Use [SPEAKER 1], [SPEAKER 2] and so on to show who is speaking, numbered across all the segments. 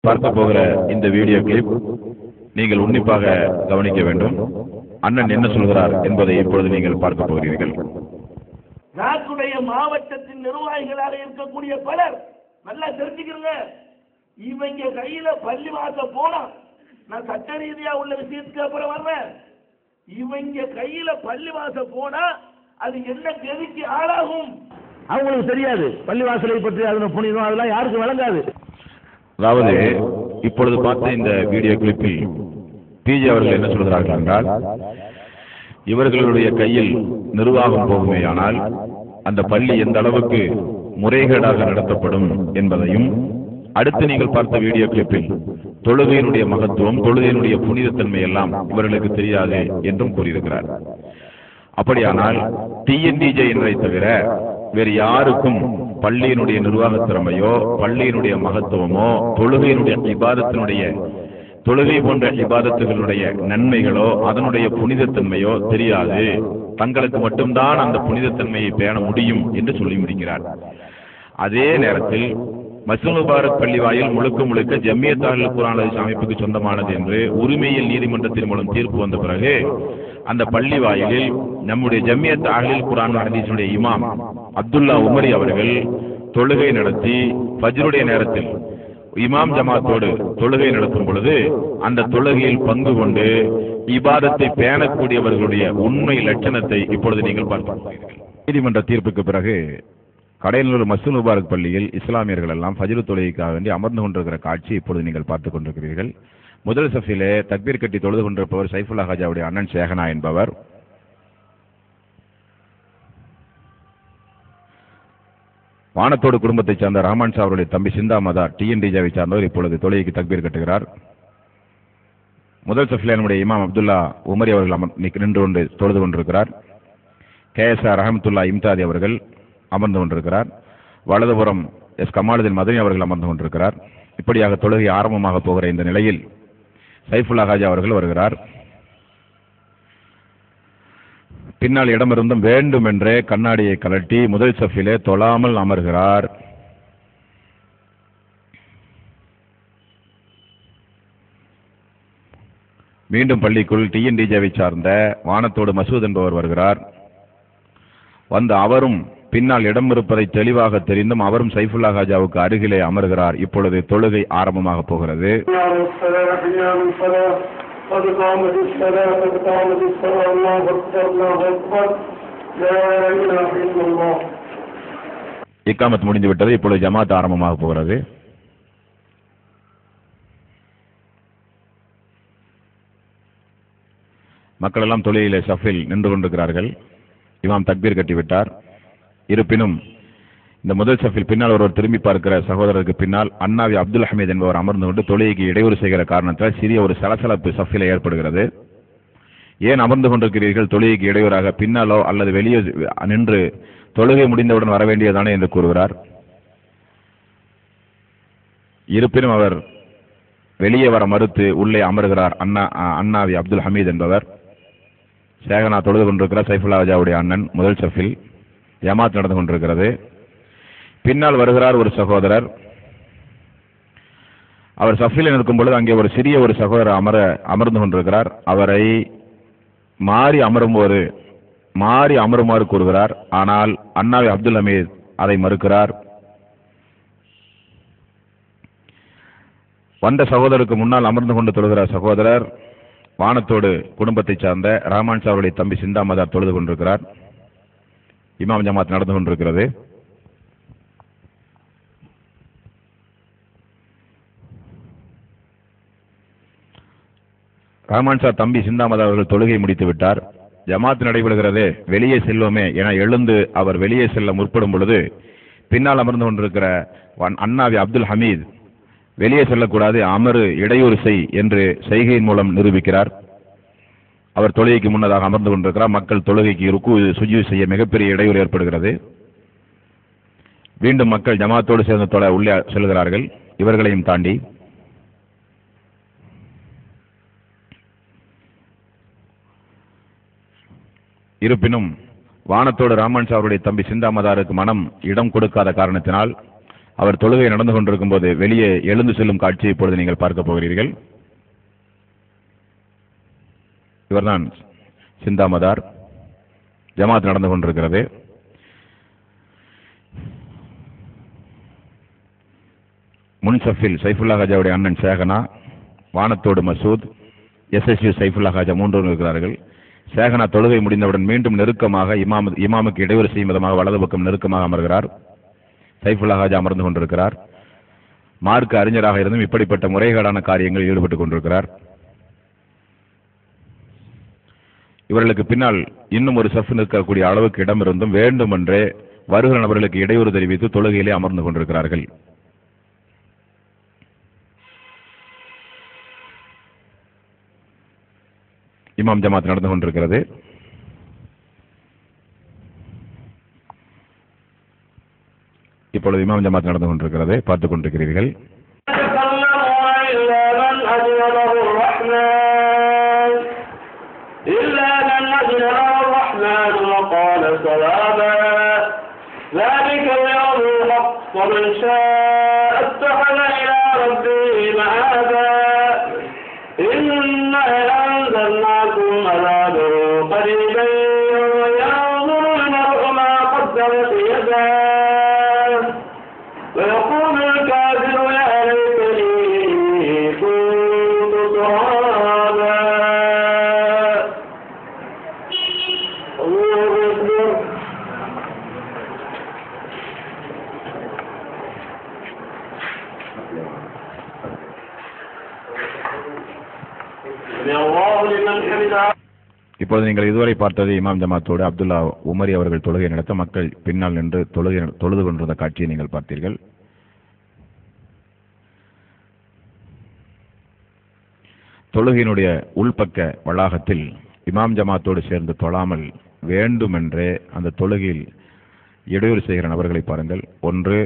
[SPEAKER 1] பார்க்க போகிற இந்த வீடியோ கிளிப் நீங்கள் உன்னிப்பாக கவனிக்க வேண்டும். அண்ணன் என்ன சொல்கிறார் என்பதை இப்பொழுது நீங்கள் பார்க்க போகிறீர்கள்.
[SPEAKER 2] நாட்டுடைய மாவட்டத்தின் நிர்வாகிகளாக இருக்கக்கூடிய பலர் நல்லா தெரிஞ்சுக்கிறங்க. இவங்க கையில பள்ளிவாச போனா, நான் சட்ட ரீதியா உள்ள விஷயத்துக்கு அப்புறம் வர்றேன். இவங்க கையில பள்ளிவாச போனா அது என்ன கதிக்கு ஆளாகும் அவங்களுக்கு தெரியாது. பள்ளிவாசலை பற்றி அதனை புனிதம் அதெல்லாம் யாருக்கு வழங்காது.
[SPEAKER 1] அதாவது இப்பொழுது பார்த்த இந்த வீடியோ கிளிப்பில் பிஜே அவர்கள் என்ன சொல்கிறார்கள் என்றால், இவர்களுடைய கையில் நிர்வாகம் போகுமேயானால் அந்த பள்ளி எந்த அளவுக்கு முறைகேடாக நடத்தப்படும் என்பதையும், அடுத்து நீங்கள் பார்த்த வீடியோ கிளிப்பில் தொழுகையினுடைய மகத்துவம், தொழுகையினுடைய புனிதத்தன்மை எல்லாம் இவர்களுக்கு தெரியாது என்றும் கூறியிருக்கிறார். அப்படியானால் டிஎன்டிஜே என்பதை தவிர வேறு யாருக்கும் பள்ளியினுடைய நிர்வாக திறமையோ, பள்ளியினுடைய மகத்துவமோ, தொழுகை போன்ற இபாதத்துகளுடைய நன்மைகளோ, அதனுடைய புனிதத்தன்மையோ தெரியாது. தங்களுக்கு மட்டும்தான் அந்த புனிதத்தன்மையை பேண முடியும் என்று சொல்லி முடிக்கிறார். அதே நேரத்தில் மஸ்ஜித் முபாரக் பள்ளி வாயில் முழுக்க ஜம்மியத் அஹ்லுல் குர்ஆன் ஹதீஸ் அமைப்புக்கு சொந்தமானது என்று உரிமையில் நீதிமன்றத்தின் மூலம் தீர்ப்பு வந்த பிறகு அந்த பள்ளி வாயிலில் நம்முடைய ஜம்மியத் அஹ்லுல் குர்ஆன் ஹதீஸுடைய இமாம் அப்துல்லா உமரி அவர்கள் தொழுகை நடத்தி ஃபஜ்ருடைய நேரத்தில் இமாம் ஜமாத்தோடு தொழுகை நடத்தும் பொழுது அந்த தொழுகையில் பங்கு கொண்டு இபாதத்தை பேணக்கூடியவர்களுடைய உண்மை லட்சணத்தை இப்பொழுது நீங்கள் பார்க்கிறீர்கள். நீதிமன்ற தீர்ப்புக்கு பிறகு கடையனூர் மஸ்ஜித் முபாரக் பள்ளியில் இஸ்லாமியர்கள் எல்லாம் ஃபஜ்ர் தொழுகைக்காக வேண்டி அமர்ந்து கொண்டிருக்கிற காட்சி இப்பொழுது நீங்கள் பார்த்துக் கொண்டிருக்கிறீர்கள். முதல் சஃபிலே தக்பீர் கட்டி தொழுது கொண்டிருப்பவர் சைஃபுல்லா ஹாஜாவுடைய அண்ணன் ஷேகனா என்பவர். வானத்தோடு குடும்பத்தைச் சார்ந்த ரஹ்மான் ஷா அவருடைய தம்பி சிந்தா மதார் டிஎன்டிஜாவை சார்ந்தவர் இப்பொழுது தொழுகைக்கு தக்பீர் கட்டுகிறார். முதல் சஃபிலே நம்முடைய இமாம் அப்துல்லா உமரி அவர்கள் நின்று கொண்டு தொழுது கொண்டிருக்கிறார். கேஎஸ்ஆர் ரஹமத்துல்லா இம்தாதி அவர்கள் அமர்ந்து கொண்டிருக்கிறார். வலதுபுறம் எஸ் கமாலுதீன் மதனி அவர்கள் அமர்ந்து கொண்டிருக்கிறார். இப்படியாக தொழுகை ஆரம்பமாக போகிற இந்த நிலையில் சைஃபுல்லா ஹாஜா அவர்கள் வருகிறார். பின்னால் இடமிருந்தும் வேண்டுமென்றே கண்ணாடியை கலட்டி முதல் சஃபிலே தொழாமல் அமர்கிறார். மீண்டும் பள்ளிக்குள் டிஎன்டிஜேவை சார்ந்த வானத்தோடு மசூத் என்பவர் வருகிறார். வந்து அவரும் பின்னால் இடம் இருப்பதை தெளிவாக தெரிந்தும் அவரும் சைஃபுல்லா ஹாஜாவுக்கு அருகிலே அமர்கிறார். இப்பொழுது தொழுகை ஆரம்பமாக போகிறது. இக்காமத் முடிந்துவிட்டது. இப்பொழுது ஜமாத் ஆரம்பமாக போகிறது. மக்கள் எல்லாம் தொழுகையிலே சஃபில் நின்று கொண்டிருக்கிறார்கள். இமாம் தக்பீர் கட்டிவிட்டார். இருப்பினும் இந்த முதல் சஃபில் பின்னால் ஒருவர் திரும்பி பார்க்கிற சகோதரருக்கு பின்னால் அண்ணாவி அப்துல் ஹமீத் என்பவர் அமர்ந்து கொண்டு தொழுகைக்கு இடையூறு செய்கிற காரணத்தால் சிறிய ஒரு சலசலப்பு சஃபில் ஏற்படுகிறது. ஏன் அமர்ந்து கொண்டிருக்கிறீர்கள் தொழுகைக்கு இடையூறாக? பின்னாலோ அல்லது வெளியே நின்று தொழுகை முடிந்தவுடன் வர வேண்டியதானே என்று கூறுகிறார். இருப்பினும் அவர் வெளியே வர மறுத்து உள்ளே அமர்கிறார். அண்ணாவி அப்துல் ஹமீத் என்பவர். ஷேகனா தொழுது கொண்டிருக்கிறார். சைஃபுல்லா ஹாஜாவுடைய அண்ணன் முதல் சஃபில். ஜமாத் நடந்து கொண்டிருக்கிறது. பின்னால் வருகிறார் ஒரு சகோதரர். அவர் சஃபில் இருக்கும் பொழுது அங்கே ஒரு சிறிய ஒரு சகோதரர் அமர்ந்து கொண்டிருக்கிறார். அவரை மாறி அமருமாறு கூறுகிறார். ஆனால் அண்ணாவி அப்துல் ஹமீத் அதை மறுக்கிறார். வந்த சகோதரருக்கு முன்னால் அமர்ந்து கொண்டு தொழுகிறார் சகோதரர் வானத்தோடு குடும்பத்தை சார்ந்த ரஹ்மான் ஷா அவருடைய தம்பி சிந்தா மதார் தொழுது கொண்டிருக்கிறார். இமாம் ஜமாத் நடந்து கொண்டிருக்கிறது. ரஹ்மான் ஷா தம்பி சிந்தா மதார் அவர்கள் தொழுகை முடித்து விட்டார். ஜமாத் நடைபெறுகிறது, வெளியே செல்வோமே என எழுந்து அவர் வெளியே செல்ல முற்படும் பொழுது பின்னால் அமர்ந்து கொண்டிருக்கிற அண்ணாவி அப்துல் ஹமீத் வெளியே செல்லக்கூடாது, அமரு, இடையூறு செய் என்று செய்கையின் மூலம் நிரூபிக்கிறார். அவர் தொழுகைக்கு முன்னதாக அமர்ந்து கொண்டிருக்கிறார். மக்கள் தொழுகைக்கு ருக்கு சுஜூத் செய்ய மிகப்பெரிய இடையூறு ஏற்படுகிறது. மீண்டும் மக்கள் ஜமாத்தோடு சேர்ந்து தொழ உள்ளே செல்கிறார்கள். இவர்களையும் தாண்டி இருப்பினும் வானத்தோடு ரஹ்மான் ஷா அவருடைய தம்பி சிந்தா மதாருக்கு மனம் இடம் கொடுக்காத காரணத்தினால் அவர் தொழுகை நடந்து கொண்டிருக்கும் போது வெளியே எழுந்து செல்லும் காட்சியை இப்பொழுது நீங்கள் பார்க்க போகிறீர்கள். இவர்தான் சிந்தாமதார். ஜமாத் நடந்து கொண்டிருக்கிறது. முன்சஃபில் சைஃபுல்லா ஹாஜாவுடைய அண்ணன் சேகனா, வானத்தோடு மசூத், SSU சைஃபுல்லா ஹாஜா மூன்று இருக்கிறார்கள். சேகனா தொழுகை முடிந்தவுடன் மீண்டும் நெருக்கமாக இமாமுக்கு இடையூறு செய்யும் விதமாக வலது பக்கம் நெருக்கமாக அமர்கிறார். சைஃபுல்லா ஹாஜா அமர்ந்து கொண்டிருக்கிறார். மார்க்க அறிஞராக இருந்தும் இப்படிப்பட்ட முறைகேடான காரியங்களில் ஈடுபட்டுக் கொண்டிருக்கிறார். இவர்களுக்கு பின்னால் இன்னும் ஒரு சஃப் நிற்கக்கூடிய அளவுக்கு இடம் இருந்தும் வேண்டுமென்றே வருகிற நபர்களுக்கு இடையூறு தெரிவித்து தொழுகையிலே அமர்ந்து கொண்டிருக்கிறார்கள். இமாம் ஜமாத் நடந்து கொண்டிருக்கிறது. இப்பொழுது இமாம் ஜமாத் நடந்து கொண்டிருக்கிறது, பார்த்துக் கொண்டிருக்கிறீர்கள். இப்பொழுது நீங்கள் இதுவரை பார்த்தது இமாம் ஜமாத்தோடு அப்துல்லா உமரி அவர்கள் தொழுகை நடத்த மக்கள் பின்னால் நின்று தொழுது கொண்டிருந்த காட்சியை நீங்கள் பார்த்தீர்கள். தொழுகையினுடைய உள்பக்க வளாகத்தில் இமாம் ஜமாத்தோடு சேர்ந்து தொழாமல் வேண்டுமென்றே அந்த தொழுகையில் இடையூறு செய்கிற நபர்களை பாருங்கள். ஒன்று,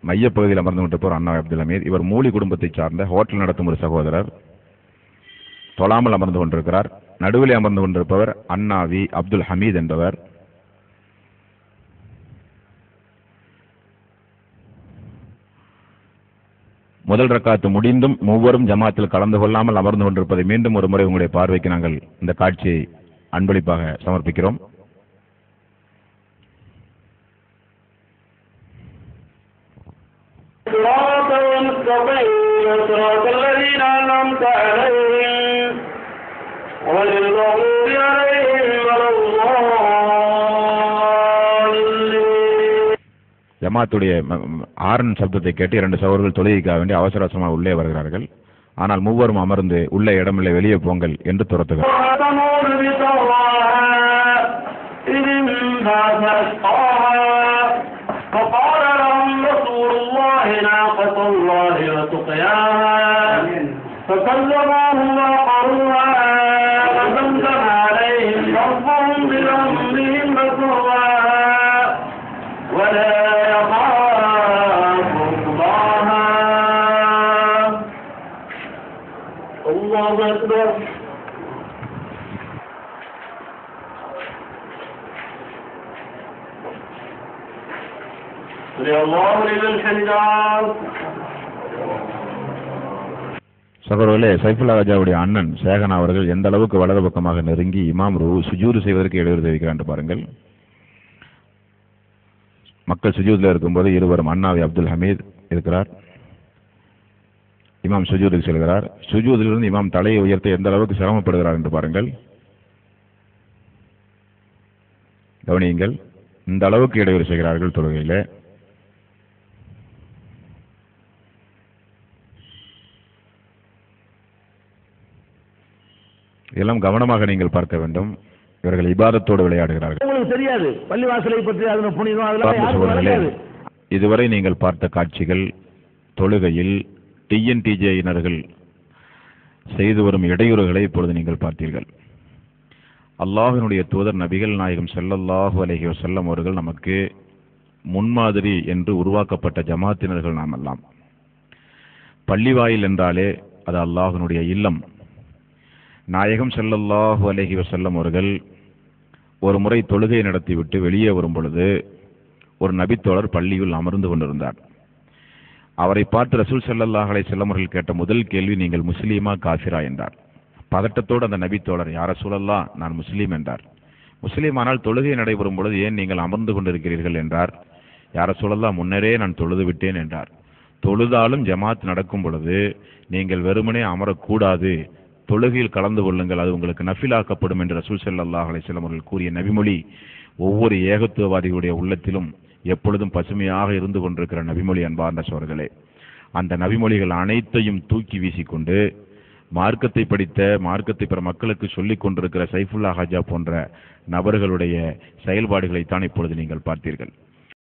[SPEAKER 1] மையப்பகுதியில் அமர்ந்து கொண்டிருப்பவர் அண்ணா அப்துல் ஹமீத். இவர் மூலி குடும்பத்தை சார்ந்த ஹோட்டல் நடத்தும் ஒரு சகோதரர். தொழாமல் அமர்ந்து கொண்டிருக்கிறார். நடுவிலே அமர்ந்து கொண்டிருப்பவர் அண்ணாவி அப்துல் ஹமீத் என்பவர். முதல் ரக்காத்து முடிந்தும் மூவரும் ஜமாத்தில் கலந்து கொள்ளாமல் அமர்ந்து கொண்டிருப்பதை மீண்டும் ஒரு முறை உங்களுடைய பார்வைக்கு நாங்கள் இந்த காட்சியை அன்பளிப்பாக சமர்ப்பிக்கிறோம். ஜமாத்துடைய ஆரன் சப்தத்தை கேட்டு இரண்டு சகோதரர்கள் தொழுகைக்காக வேண்டி அவசர அவசரமாக உள்ளே வருகிறார்கள். ஆனால் மூவரும் அமர்ந்து உள்ளே இடமில்லை, வெளியே போங்கள் என்று துரத்துகிறார். சகோதரர்களே, சைஃபுல்லா ராஜாவுடைய அண்ணன் சேகனா அவர்கள் எந்த அளவுக்கு வலது பக்கமாக நெருங்கி இமாம் சுஜூது செய்வதற்கு இடையூறு தெரிவிக்கிறார் பாருங்கள். மக்கள் சுஜூதில் இருக்கும்போது இருவரும் அண்ணாவி அப்துல் ஹமீத் இருக்கிறார். இமாம் சுஜூதுக்கு செல்கிறார். சுஜூதிலிருந்து இமாம் தலையை உயர்த்த எந்த அளவுக்கு சிரமப்படுகிறார் என்று பாருங்கள். கவனியுங்கள், இந்த அளவுக்கு இடையூறு செய்கிறார்கள் தொழுகையிலே. இதெல்லாம் கவனமாக நீங்கள் பார்க்க வேண்டும். இவர்கள் இபாதத்தோடு விளையாடுகிறார்கள்.
[SPEAKER 2] உங்களுக்கு தெரியாது பள்ளிவாசலை பற்றி அதன புனிதம் அதெல்லாம் தெரியாது.
[SPEAKER 1] இதுவரை நீங்கள் பார்த்த காட்சிகள் தொழுகையில் TNTJ-இனர்கள் செய்து வரும் இடையூறுகளை இப்பொழுது நீங்கள் பார்த்தீர்கள். அல்லாஹ்வினுடைய தூதர் நபிகள் நாயகம் ஸல்லல்லாஹு அலைஹி வஸல்லம் அவர்கள் நமக்கு முன்மாதிரி என்று உருவாக்கப்பட்ட ஜமாத்தினர்கள் நாம் எல்லாம். பள்ளிவாயில் என்றாலே அது அல்லாஹ்வினுடைய இல்லம். நாயகம் ஸல்லல்லாஹு அலைஹி வஸல்லம் அவர்கள் ஒரு முறை தொழுகை நடத்திவிட்டு வெளியே வரும் பொழுது ஒரு நபித்தோழர் பள்ளியில் அமர்ந்து கொண்டிருந்தார். அவரை பார்த்து ரசூல் ஸல்லல்லாஹு அலைஹி வஸல்லம் அவர்கள் கேட்ட முதல் கேள்வி, நீங்கள் முஸ்லீமா காஃபிரா என்றார். பதட்டத்தோடு அந்த நபி தோழர், யா ரசூலல்லாஹ், நான் முஸ்லீம் என்றார். முஸ்லீமானால் தொழுகை நடைபெறும் பொழுது ஏன் நீங்கள் அமர்ந்து கொண்டிருக்கிறீர்கள் என்றார். யா ரசூலல்லாஹ், முன்னரே நான் தொழுது விட்டேன் என்றார். தொழுதாலும் ஜமாத் நடக்கும் பொழுது நீங்கள் வெறுமனே அமரக்கூடாது, தொழுகையில் கலந்து கொள்ளுங்கள், அது உங்களுக்கு நஃபிலாக்கப்படும் என்று ரசூல் ஸல்லல்லாஹு அலைஹி வஸல்லம் அவர்கள் கூறிய நபிமொழி ஒவ்வொரு ஏகத்துவவாதிகளுடைய உள்ளத்திலும் எப்பொழுதும் பசுமையாக இருந்து கொண்டிருக்கிற நபிமொழி. அன்பார்ந்த சோர்களே, அந்த நபிமொழிகள் அனைத்தையும் தூக்கி வீசிக்கொண்டு மார்க்கத்தை படித்த, மார்க்கத்தை பிற மக்களுக்கு சொல்லிக் கொண்டிருக்கிற சைஃபுல்லா ஹாஜா போன்ற நபர்களுடைய செயல்பாடுகளைத்தான் இப்பொழுது நீங்கள் பார்த்தீர்கள்.